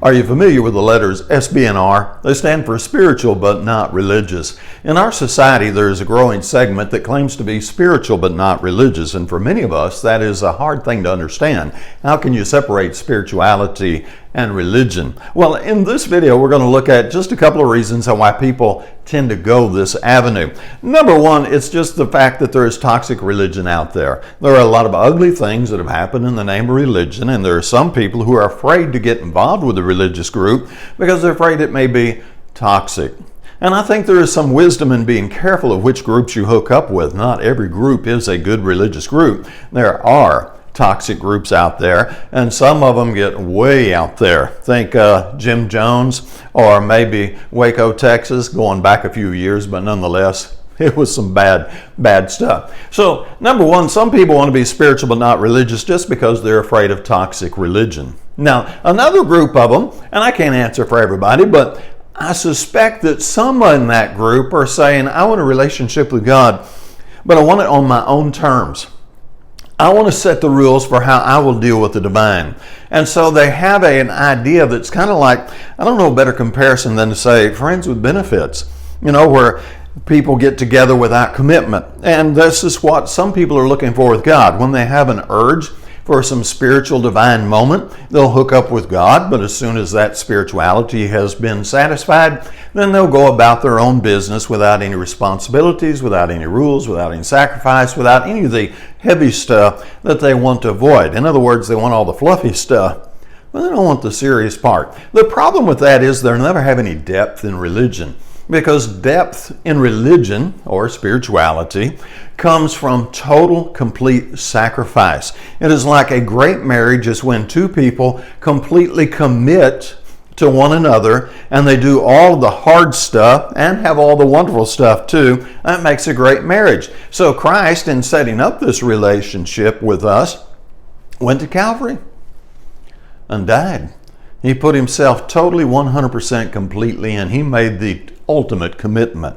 Are you familiar with the letters SBNR? They stand for spiritual but not religious. In our society, there is a growing segment that claims to be spiritual but not religious, and for many of us, that is a hard thing to understand. How can you separate spirituality and religion? Well, in this video, we're going to look at just a couple of reasons why people tend to go this avenue. Number one, it's just the fact that there is toxic religion out there. There are a lot of ugly things that have happened in the name of religion, and there are some people who are afraid to get involved with the religious group because they're afraid it may be toxic. And I think there is some wisdom in being careful of which groups you hook up with. Not every group is a good religious group. There are toxic groups out there, and some of them get way out there. Think Jim Jones, or maybe Waco, Texas, going back a few years, but nonetheless, it was some bad stuff. So, number one, some people want to be spiritual but not religious just because they're afraid of toxic religion. Now, another group of them, and I can't answer for everybody, but I suspect that some in that group are saying, I want a relationship with God, but I want it on my own terms. I want to set the rules for how I will deal with the divine. And so they have an idea that's kind of like, I don't know a better comparison than to say friends with benefits, where people get together without commitment. And this is what some people are looking for with God. When they have an urge for some spiritual divine moment, they'll hook up with God, but as soon as that spirituality has been satisfied, then they'll go about their own business without any responsibilities, without any rules, without any sacrifice, without any of the heavy stuff that they want to avoid. In other words, they want all the fluffy stuff, but they don't want the serious part. The problem with that is they'll never have any depth in religion, because depth in religion or spirituality comes from total, complete sacrifice. It is like a great marriage is when two people completely commit to one another and they do all the hard stuff and have all the wonderful stuff too. That makes a great marriage. So Christ, in setting up this relationship with us, went to Calvary and died. He put himself totally 100% completely in. He made the ultimate commitment.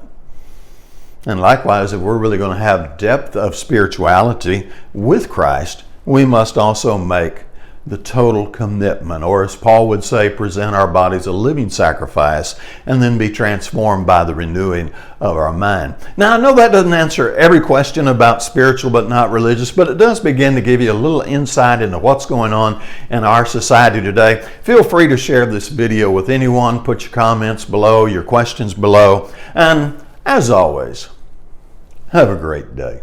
And likewise, if we're really going to have depth of spirituality with Christ, we must also make the total commitment, or as Paul would say, present our bodies a living sacrifice and then be transformed by the renewing of our mind. Now, I know that doesn't answer every question about spiritual but not religious, but it does begin to give you a little insight into what's going on in our society today. Feel free to share this video with anyone. Put your comments below, your questions below, and as always, have a great day.